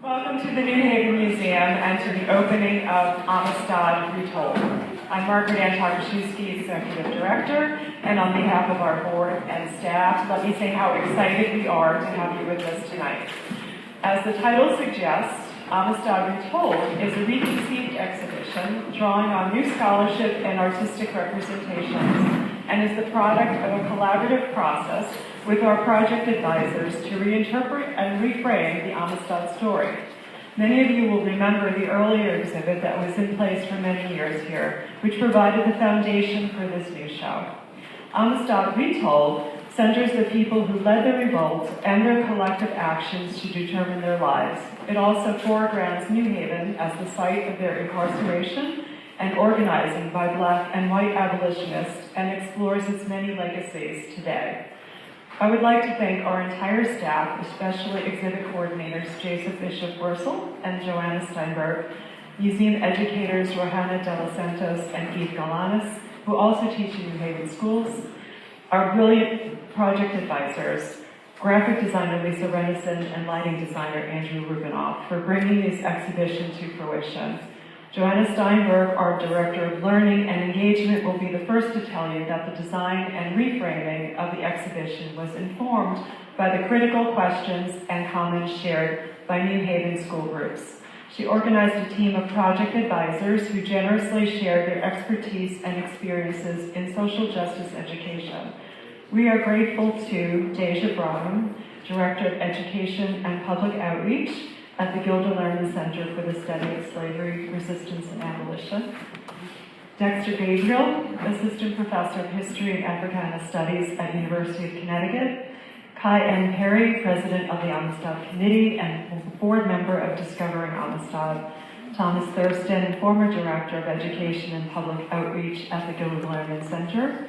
Welcome to the New Haven Museum and to the opening of Amistad Retold. I'm Margaret Ann Takashewski, Executive Director, and on behalf of our board and staff, let me say how excited we are to have you with us tonight. As the title suggests, Amistad Retold is a reconceived exhibition drawing on new scholarship and artistic representations, and is the product of a collaborative process with our project advisors to reinterpret and reframe the Amistad story. Many of you will remember the earlier exhibit that was in place for many years here, which provided the foundation for this new show. Amistad Retold centers the people who led the revolt and their collective actions to determine their lives. It also foregrounds New Haven as the site of their incarceration and organizing by Black and white abolitionists, and explores its many legacies today. I would like to thank our entire staff, especially exhibit coordinators Joseph Bishop-Wursel and Joanna Steinberg, museum educators Rohanna De Los Santos and Eve Galanis, who also teach in New Haven schools, our brilliant project advisors, graphic designer Lisa Renison and lighting designer Andrew Rubinoff, for bringing this exhibition to fruition. Joanna Steinberg, our Director of Learning and Engagement, will be the first to tell you that the design and reframing of the exhibition was informed by the critical questions and comments shared by New Haven school groups. She organized a team of project advisors who generously shared their expertise and experiences in social justice education. We are grateful to Deja Braham, Director of Education and Public Outreach at the Gilder Lehrman Center for the Study of Slavery, Resistance, and Abolition. Dexter Gabriel, Assistant Professor of History and Africana Studies at University of Connecticut. Kai N. Perry, President of the Amistad Committee and board member of Discovering Amistad. Thomas Thurston, former Director of Education and Public Outreach at the Gilder Lehrman Center.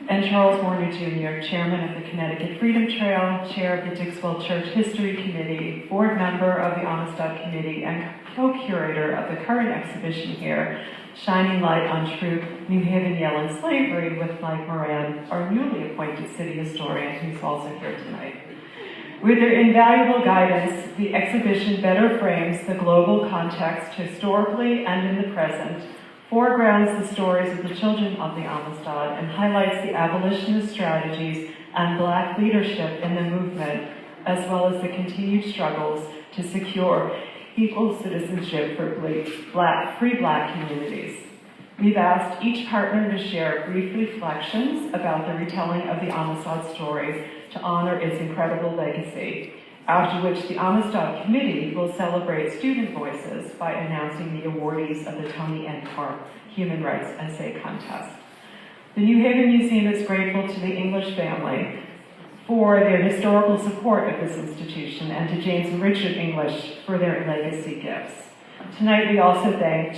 And Charles Warner Jr., Chairman of the Connecticut Freedom Trail, Chair of the Dixwell Church History Committee, board member of the Amistad Committee, and co-curator of the current exhibition here, Shining Light on Truth, New Haven, Yale, and Slavery, with Mike Moran, our newly appointed city historian, who's also here tonight. With their invaluable guidance, the exhibition better frames the global context historically and in the present, foregrounds the stories of the children of the Amistad, and highlights the abolitionist strategies and Black leadership in the movement, as well as the continued struggles to secure equal citizenship for free Black communities. We've asked each partner to share brief reflections about the retelling of the Amistad story to honor its incredible legacy, after which the Amistad Committee will celebrate student voices by announcing the awardees of the Tony N. Park Human Rights Essay Contest. The New Haven Museum is grateful to the English family for their historical support of this institution, and to James and Richard English for their legacy gifts. Tonight we also thank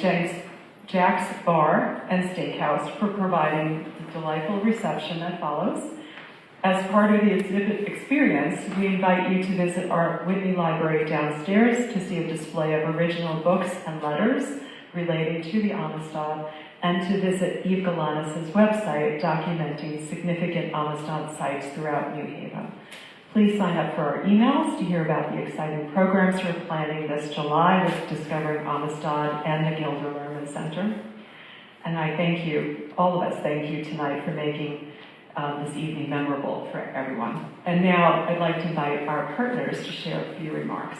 Jack's Bar and Steakhouse for providing the delightful reception that follows. As part of the exhibit experience, we invite you to visit our Whitney Library downstairs to see a display of original books and letters relating to the Amistad, and to visit Eve Galanis' website documenting significant Amistad sites throughout New Haven. Please sign up for our emails to hear about the exciting programs we're planning this July with Discovering Amistad and the Gilder Lehrman Center. And I thank you, all of us thank you tonight for making this evening memorable for everyone. And now I'd like to invite our partners to share a few remarks.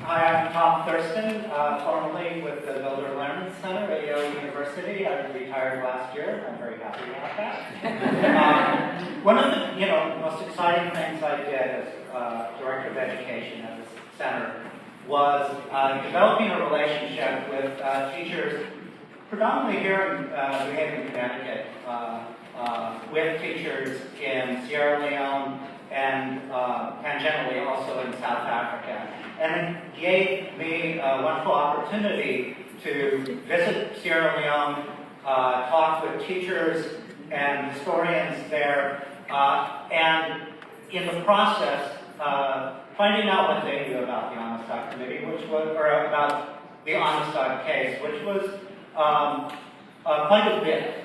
Hi, I'm Tom Thurston, formerly with the Gilder Lehrman Center at Yale University. I retired last year. I'm very happy about that. One of the most exciting things I did as Director of Education at this center was developing a relationship with teachers, predominantly here in New Haven, Connecticut, with teachers in Sierra Leone and tangentially also in South Africa. And it gave me a wonderful opportunity to visit Sierra Leone, talk with teachers and historians there, and in the process, finding out what they knew about the Amistad Committee, which was, or about the Amistad case, which was quite a bit.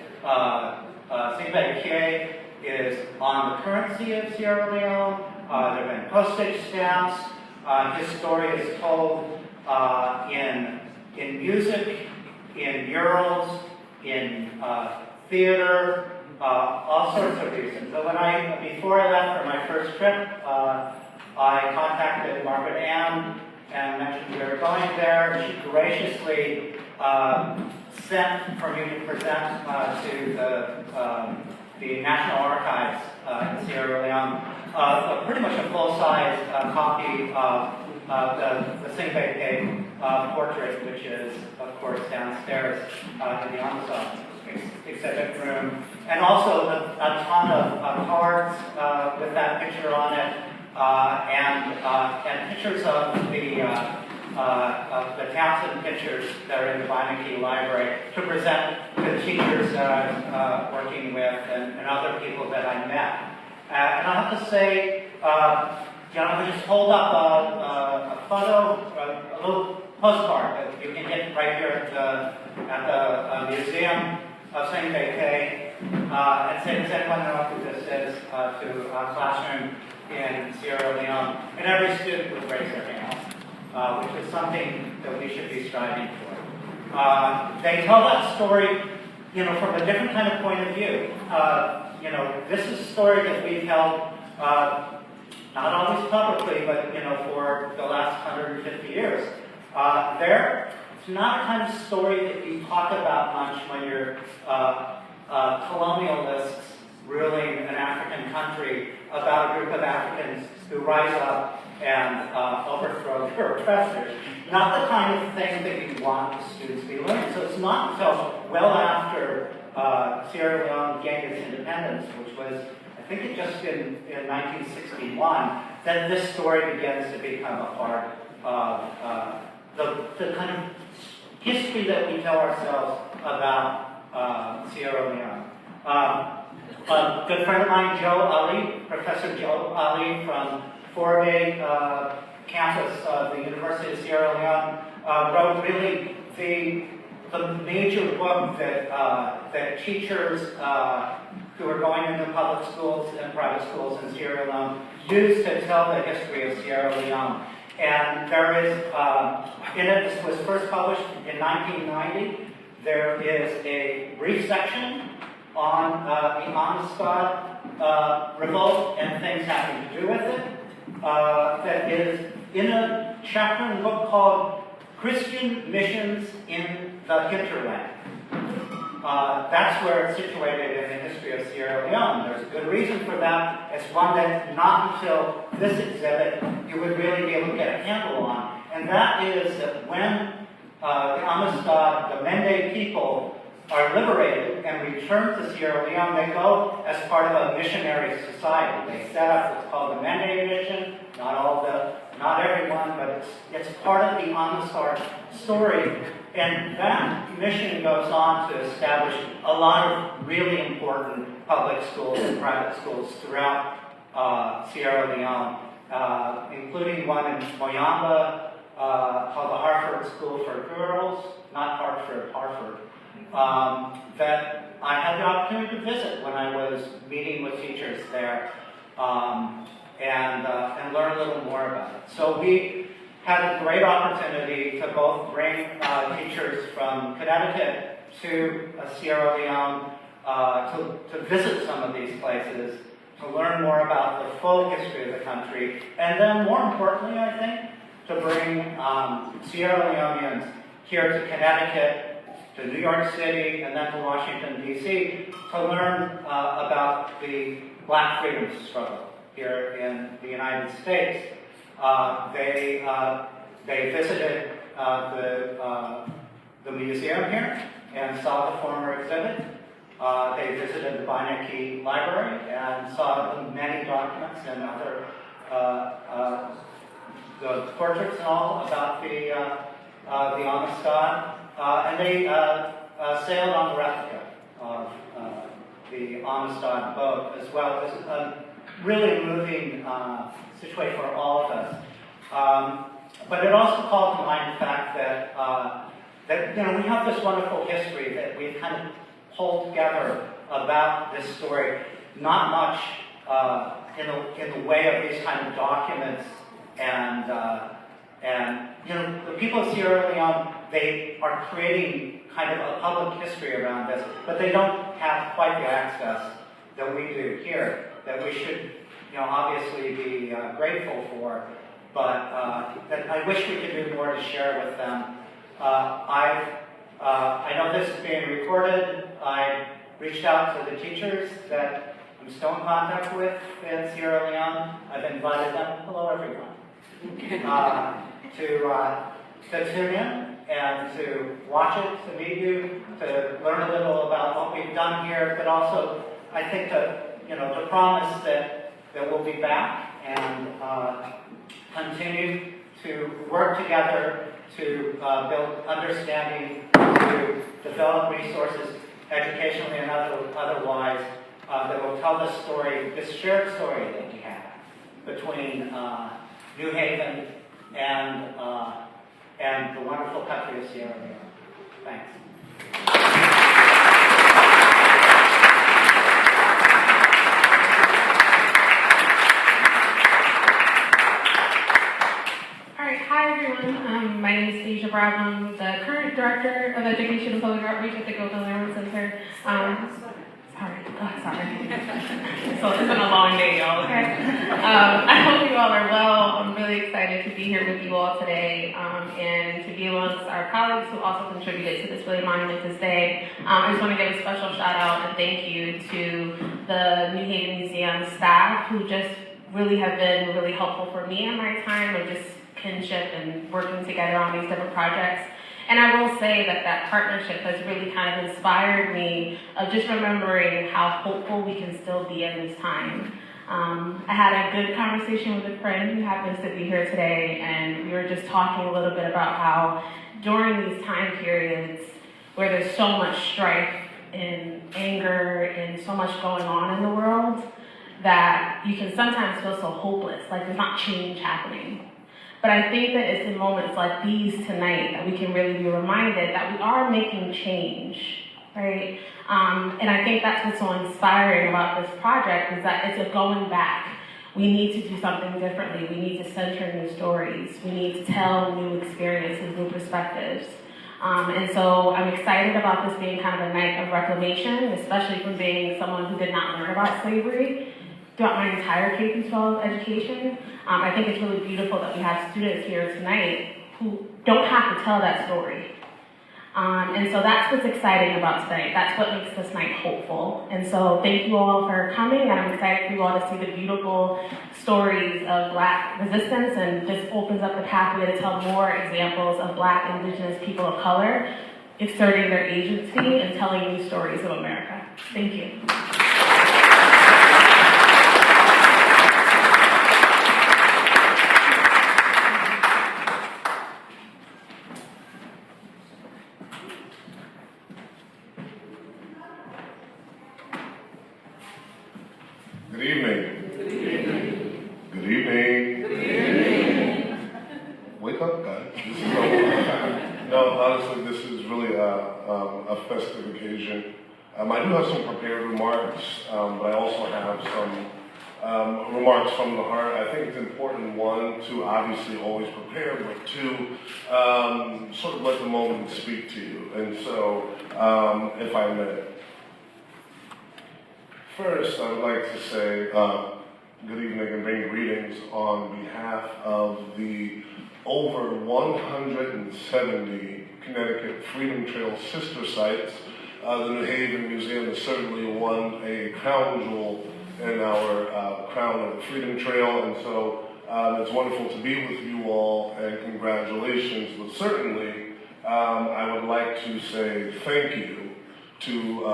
Singapore is on the currency of Sierra Leone. There have been postage stamps. His story is told in music, in murals, in theater, all sorts of reasons. So before I left for my first trip, I contacted Margaret Ann and mentioned we were going there, and she graciously sent for me to present to the National Archives in Sierra Leone pretty much a full-size copy of the Singapore portrait, which is, of course, downstairs in the Amistad exhibit room, and also a ton of cards with that picture on it, and pictures of the Townsend pictures that are in the Beinecke Library to present to the teachers that I'm working with and other people that I met. And I have to say, I just hold up a photo, a little postcard that you can get right here at the Museum of St. Bekay, and say, does anyone know who this is, to a classroom in Sierra Leone? And every student would raise their hand, which is something that we should be striving for. They tell that story, from a different kind of point of view. This is a story that we've held, not always publicly, but for the last 150 years. It's not a kind of story that you talk about much when you're colonialists ruling an African country, about a group of Africans who rise up and overthrow their oppressors. Not the kind of thing that you want the students to be learning. So it's not until well after Sierra Leone gained its independence, which was, I think it just in 1961, that this story begins to become a part of the kind of history that we tell ourselves about Sierra Leone. A good friend of mine, Joe Ali, Professor Joe Ali from Forbay campus of the University of Sierra Leone, wrote really the major book that teachers who are going into public schools and private schools in Sierra Leone use to tell the history of Sierra Leone. And there is, this was first published in 1990, there is a brief section on the Amistad revolt and things having to do with it, that is in a chapter in the book called Christian Missions in the Hinterland. That's where it's situated in the history of Sierra Leone. There's a good reason for that. It's one that not until this exhibit you would really be able to get a handle on. And that is that when the Amistad, the Mende people, are liberated and return to Sierra Leone, they go as part of a missionary society. They set up what's called the Mende Mission. Not everyone, but it's part of the Amistad story. And that mission goes on to establish a lot of really important public schools and private schools throughout Sierra Leone, including one in Moyamba called the Harford School for Girls, not Hartford, Harford, that I had the opportunity to visit when I was meeting with teachers there and learn a little more about it. So we had a great opportunity to both bring teachers from Connecticut to Sierra Leone to visit some of these places, to learn more about the full history of the country, and then more importantly, I think, to bring Sierra Leoneans here to Connecticut, to New York City, and then to Washington, D.C., to learn about the Black freedom struggle here in the United States. They visited the museum here and saw the former exhibit. They visited the Beinecke Library and saw the many documents and other the portraits and all about the Amistad. And they sailed on the replica of the Amistad boat as well. It was a really moving situation for all of us. But it also called to mind the fact that, we have this wonderful history that we've kind of pulled together about this story. Not much in the way of these kind of documents, and the people of Sierra Leone, they are creating kind of a public history around this, but they don't have quite the access that we do here, that we should, obviously be grateful for, but that I wish we could do more to share with them. I know this is being recorded. I reached out to the teachers that I'm still in contact with in Sierra Leone. I've invited them, hello everyone, to tune in and to watch it, to meet you, to learn a little about what we've done here, but also I think to promise that we'll be back and continue to work together to build understanding, to develop resources, educationally and otherwise, that will tell the story, this shared story that we have between New Haven and the wonderful country of Sierra Leone. Thanks. Hi everyone, my name is Deja Bravo. I'm the current Director of Education and Public Outreach at the Golden Learning Center. Sorry. So it's been a long day, y'all, okay? I hope you all are well. I'm really excited to be here with you all today and to be amongst our colleagues who also contributed to this really monumentous day. I just want to give a special shout out and thank you to the New Haven Museum staff who just really have been really helpful for me in my time of just kinship and working together on these different projects. And I will say that partnership has really kind of inspired me of just remembering how hopeful we can still be in this time. I had a good conversation with a friend who happens to be here today, and we were just talking a little bit about how during these time periods where there's so much strife and anger and so much going on in the world, that you can sometimes feel so hopeless, like there's not change happening. But I think that it's in moments like these tonight that we can really be reminded that we are making change, right? And I think that's what's so inspiring about this project is that it's a going back. We need to do something differently. We need to center new stories. We need to tell new experiences, new perspectives. And so I'm excited about this being kind of a night of reclamation, especially from being someone who did not learn about slavery throughout my entire K-12 education. I think it's really beautiful that we have students here tonight who don't have to tell that story. And so that's what's exciting about tonight. That's what makes this night hopeful. And so thank you all for coming, and I'm excited for you all to see the beautiful stories of Black resistance, and this opens up the pathway to tell more examples of Black, Indigenous people of color exerting their agency and telling new stories of America. Thank you. Good evening. Good evening. Good evening. Good evening. Wake up, guys. This is no, honestly, this is really a festive occasion. I do have some prepared remarks, but I also have some remarks from the heart. I think it's important, one, to obviously always prepare, but two, sort of let the moment speak to you. And so, if I may. First, I would like to say good evening and bring greetings on behalf of the over 170 Connecticut Freedom Trail sister sites. The New Haven Museum has certainly won a crown jewel in our crown of the Freedom Trail, and so it's wonderful to be with you all, and congratulations. But certainly, I would like to say thank you to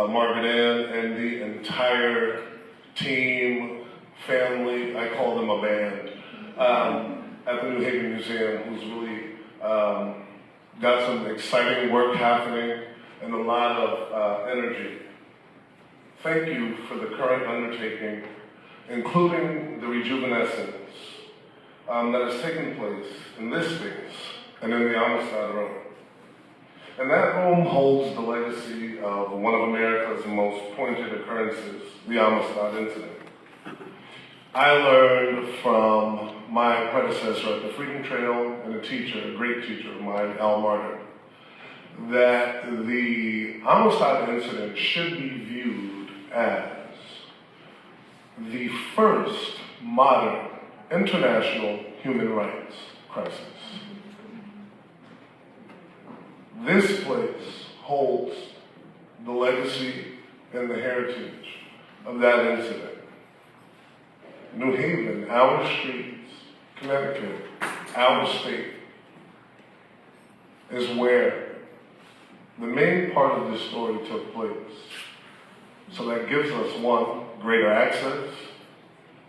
Margaret Ann and the entire team, family, I call them a band, at the New Haven Museum, who's really got some exciting work happening and a lot of energy. Thank you for the current undertaking, including the rejuvenescence that has taken place in this space and in the Amistad room. And that room holds the legacy of one of America's most pointed occurrences, the Amistad incident. I learned from my predecessor at the Freedom Trail and a teacher, a great teacher of mine, Al Martin, that the Amistad incident should be viewed as the first modern international human rights crisis. This place holds the legacy and the heritage of that incident. New Haven, our streets, Connecticut, our state, is where the main part of this story took place. So that gives us, one, greater access,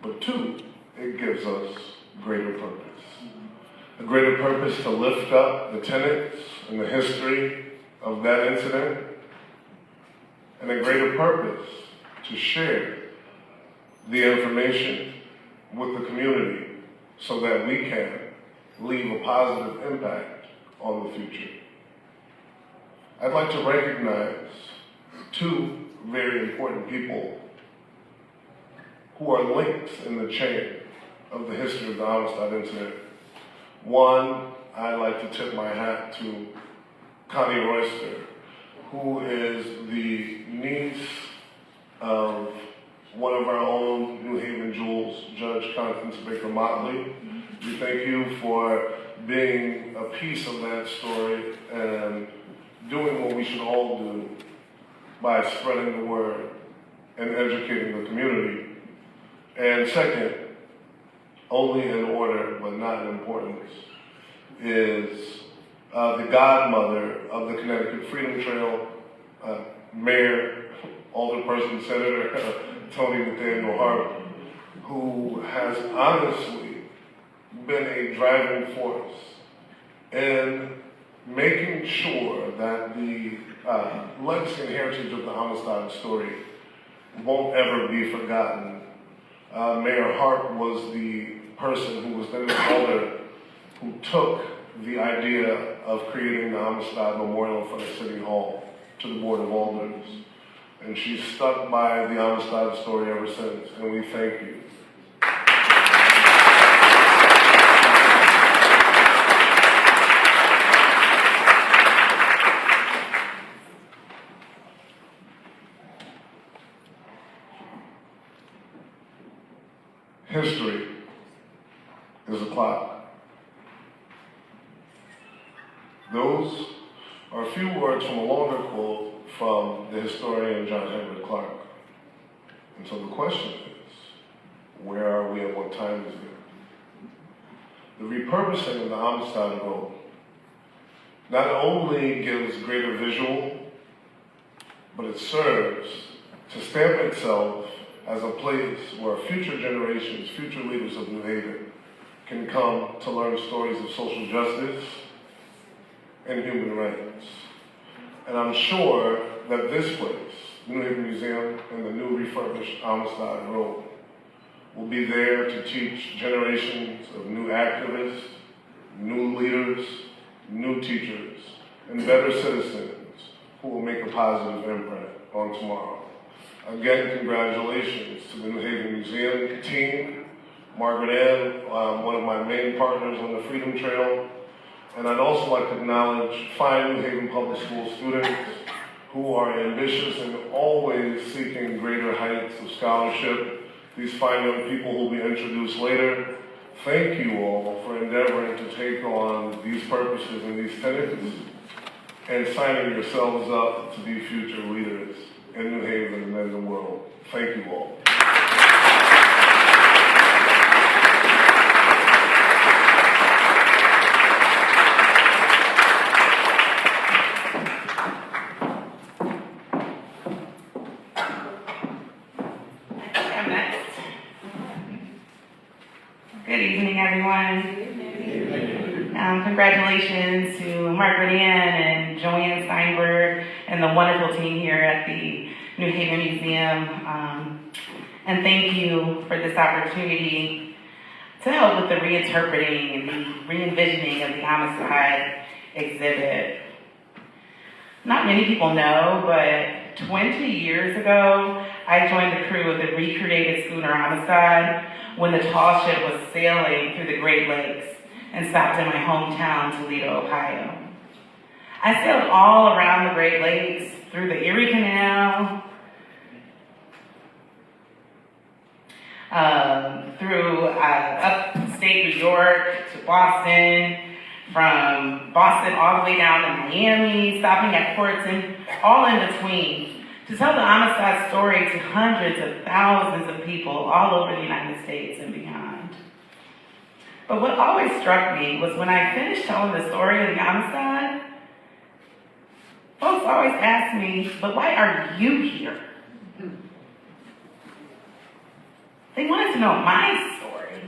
but two, it gives us greater purpose. A greater purpose to lift up the tenets and the history of that incident, and a greater purpose to share the information with the community so that we can leave a positive impact on the future. I'd like to recognize two very important people who are links in the chain of the history of the Amistad incident. One, I'd like to tip my hat to Connie Royster, who is the niece of one of our own New Haven jewels, Judge Constance Baker Motley. We thank you for being a piece of that story and doing what we should all do by spreading the word and educating the community. And second, only in order but not in importance, is the godmother of the Connecticut Freedom Trail, Mayor, Alderperson, Senator Tony Nathaniel Hart, who has honestly been a driving force in making sure that the legacy and heritage of the Amistad story won't ever be forgotten. Mayor Hart was the person who was then the elder who took the idea of creating the Amistad Memorial in front of City Hall to the Board of Alders. And she's stuck by the Amistad story ever since, and we thank you. History is a clock. Those are a few words from a longer quote from the historian John Henry Clark. And so the question is, where are we and what time is it? The repurposing of the Amistad Road not only gives greater visual, but it serves to stamp itself as a place where future generations, future leaders of New Haven can come to learn stories of social justice and human rights. And I'm sure that this place, the New Haven Museum and the new refurbished Amistad Road, will be there to teach generations of new activists, new leaders, new teachers, and better citizens who will make a positive imprint on tomorrow. Again, congratulations to the New Haven Museum team, Margaret Ann, one of my main partners on the Freedom Trail. And I'd also like to acknowledge 5 New Haven Public School students who are ambitious and always seeking greater heights of scholarship. These fine young people will be introduced later. Thank you all for endeavoring to take on these purposes and these tenets and signing yourselves up to be future leaders in New Haven and in the world. Thank you all. I'm next. Good evening, everyone. Congratulations to Margaret Ann and Joanne Steinberg and the wonderful team here at the New Haven Museum. And thank you for this opportunity to help with the reinterpreting and the re-envisioning of the Amistad exhibit. Not many people know, but 20 years ago, I joined the crew of the recreated schooner Amistad when the tall ship was sailing through the Great Lakes and stopped in my hometown, Toledo, Ohio. I sailed all around the Great Lakes, through the Erie Canal, through upstate New York to Boston, from Boston all the way down to Miami, stopping at ports and all in between, to tell the Amistad story to hundreds of thousands of people all over the United States and beyond. But what always struck me was when I finished telling the story of the Amistad, folks always ask me, but why are you here? They wanted to know my story.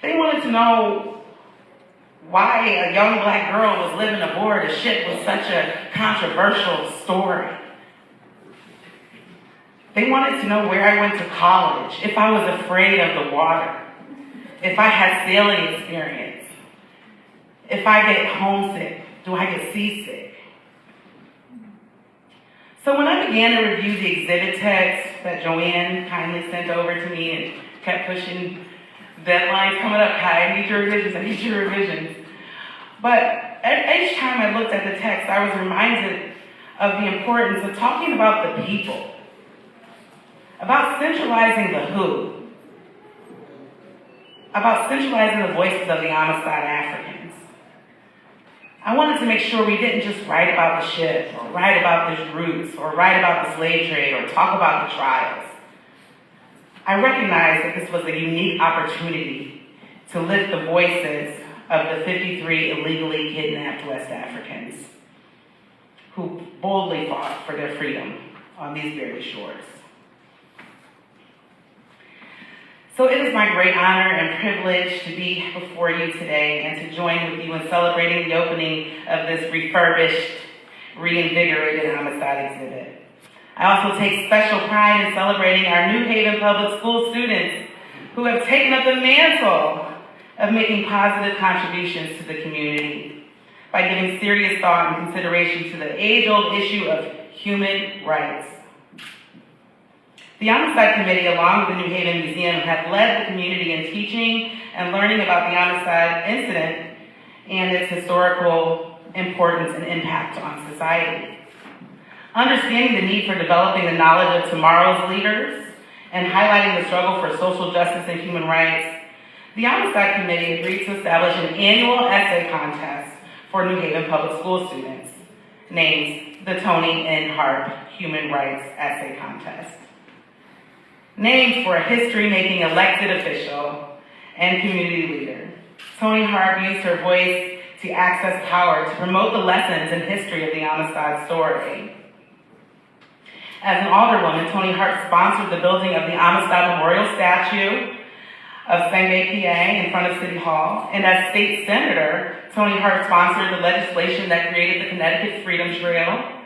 They wanted to know why a young black girl was living aboard a ship with such a controversial story. They wanted to know where I went to college, if I was afraid of the water, if I had sailing experience, if I get homesick, do I get seasick? So when I began to review the exhibit text that Joanne kindly sent over to me and kept pushing deadlines coming up, I need your revisions. But each time I looked at the text, I was reminded of the importance of talking about the people, about centralizing the who, about centralizing the voices of the Amistad Africans. I wanted to make sure we didn't just write about the ship, or write about the roots, or write about the slave trade, or talk about the trials. I recognized that this was a unique opportunity to lift the voices of the 53 illegally kidnapped West Africans who boldly fought for their freedom on these very shores. So it is my great honor and privilege to be before you today and to join with you in celebrating the opening of this refurbished, reinvigorated Amistad exhibit. I also take special pride in celebrating our New Haven Public School students who have taken up the mantle of making positive contributions to the community by giving serious thought and consideration to the age-old issue of human rights. The Amistad Committee, along with the New Haven Museum, have led the community in teaching and learning about the Amistad incident and its historical importance and impact on society. Understanding the need for developing the knowledge of tomorrow's leaders and highlighting the struggle for social justice and human rights, the Amistad Committee agreed to establish an annual essay contest for New Haven Public School students, named the Tony N. Harp Human Rights Essay Contest. Named for a history-making elected official and community leader, Tony Harp used her voice to access power to promote the lessons and history of the Amistad story. As an alderwoman, Tony Harp sponsored the building of the Amistad Memorial Statue of Sangay, PA, in front of City Hall, and as state senator, Tony Harp sponsored the legislation that created the Connecticut Freedom Trail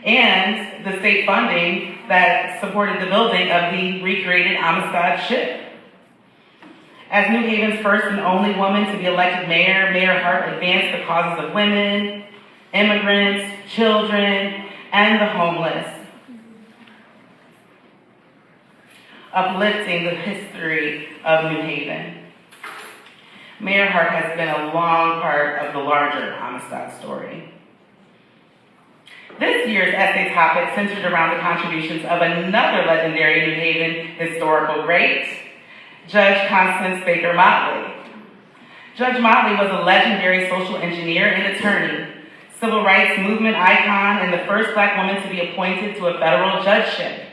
and the state funding that supported the building of the recreated Amistad ship. As New Haven's first and only woman to be elected mayor, Mayor Harp advanced the causes of women, immigrants, children, and the homeless, uplifting the history of New Haven. Mayor Harp has been a long part of the larger Amistad story. This year's essay topic centered around the contributions of another legendary New Haven historical great, Judge Constance Baker Motley. Judge Motley was a legendary social engineer and attorney, civil rights movement icon, and the first black woman to be appointed to a federal judgeship.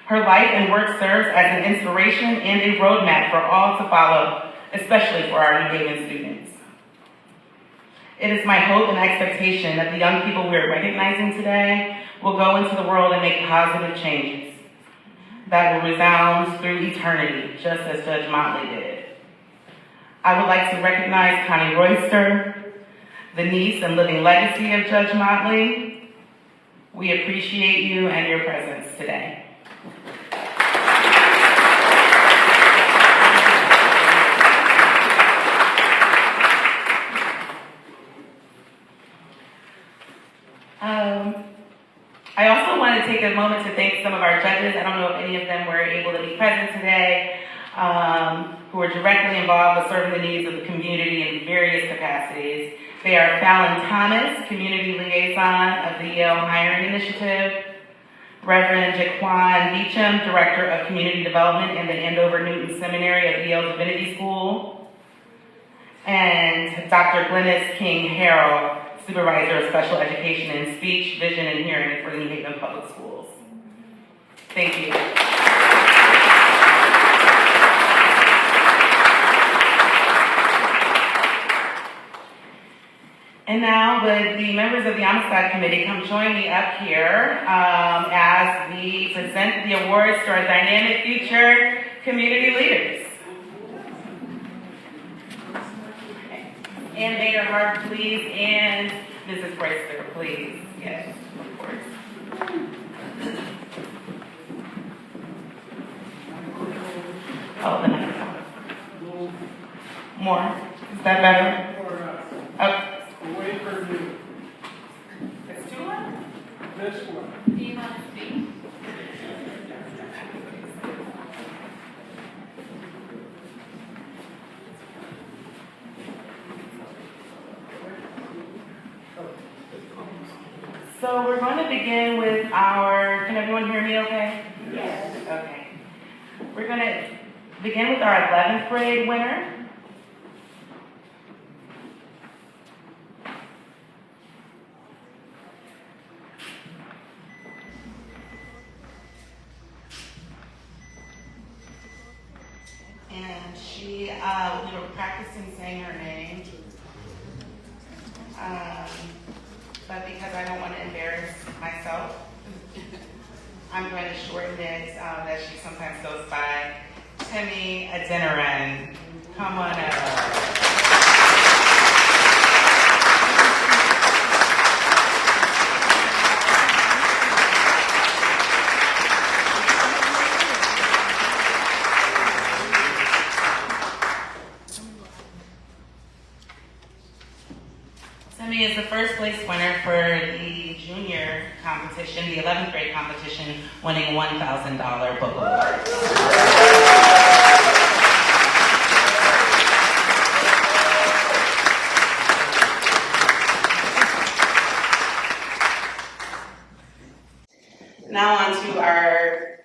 Her life and work serves as an inspiration and a roadmap for all to follow, especially for our New Haven students. It is my hope and expectation that the young people we are recognizing today will go into the world and make positive changes that will resound through eternity, just as Judge Motley did. I would like to recognize Connie Royster, the niece and living legacy of Judge Motley. We appreciate you and your presence today. to take a moment to thank some of our judges. I don't know if any of them were able to be present today, who are directly involved with serving the needs of the community in various capacities. They are Fallon Thomas, Community Liaison of the Yale Hiring Initiative, Reverend Jaquan Beecham, Director of Community Development in the Andover Newton Seminary of Yale Divinity School, and Dr. Glennis King Harrell, Supervisor of Special Education in Speech, Vision, and Hearing for New Haven Public Schools. Thank you. And now would the members of the Amistad Committee come join me up here as we present the awards to our dynamic future community leaders. And Mayor Hart, please, and Mrs. Brewster, please. Yes, of course. Oh, the next one. More. Is that better? Okay. Wait for you. It's too loud? This one. Do you want to speak? So we're going to begin with our, can everyone hear me okay? Yes. Okay. We're going to begin with our 11th grade winner. And she, we were practicing saying her name. But because I don't want to embarrass myself, I'm going to shorten it that she sometimes goes by Timmy Adeniran. Come on up. Timmy is the first place winner for the junior competition, the 11th grade competition, winning $1,000 book award. Now on to our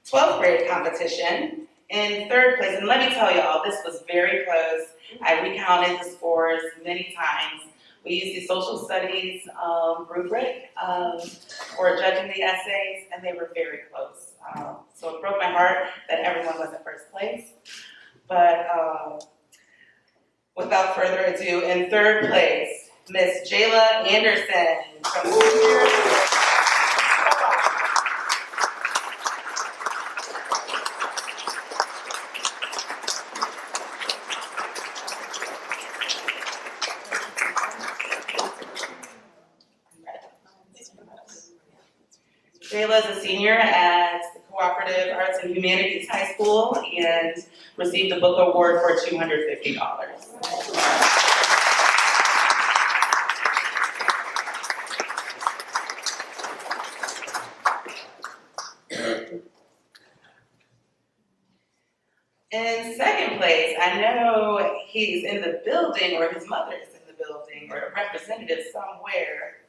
12th grade competition. In third place, and let me tell y'all, this was very close. I recounted the scores many times. We used the social studies rubric for judging the essays, and they were very close. So it broke my heart that everyone was in first place. But without further ado, in third place, Miss Jayla Anderson from Superior. Jayla is a senior at the Cooperative Arts and Humanities High School and received a book award for $250. In second place, I know he's in the building, or his mother is in the building, or a representative somewhere.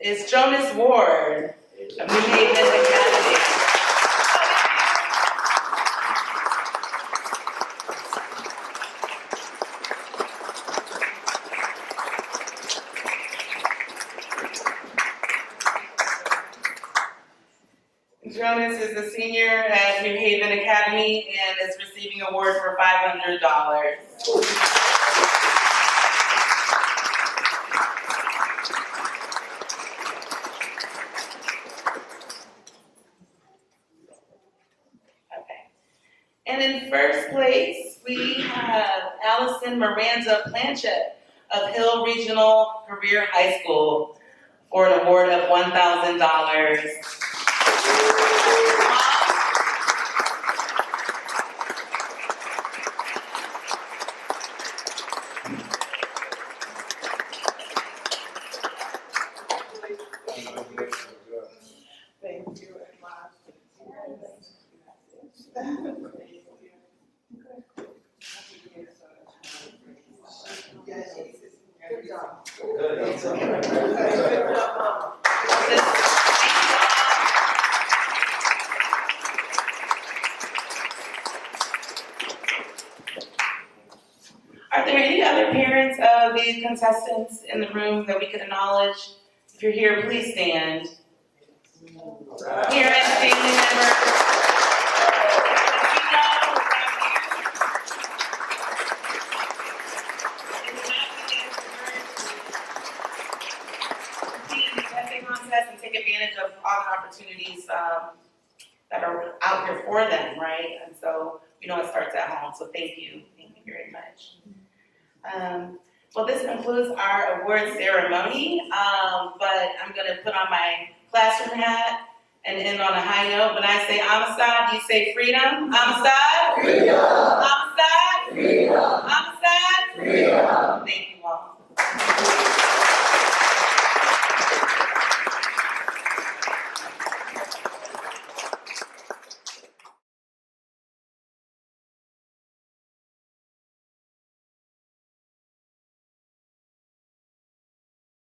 Is Jonas Ward of New Haven Academy. Jonas is a senior at New Haven Academy and is receiving an award for $500. And in first place, we have Allison Miranda Blanchett of Hill Regional Career High School for an award of $1,000. Are there any other parents of these contestants in the room that we could acknowledge? If you're here, please stand. Parents, family members. Contest and take advantage of all the opportunities that are out there for them, right? And so we know it starts at home, so thank you very much. Well, this concludes our award ceremony, but I'm going to put on my classroom hat and end on a high note. When I say Amistad, you say freedom. Amistad? Freedom! Amistad? Freedom! Amistad? Freedom!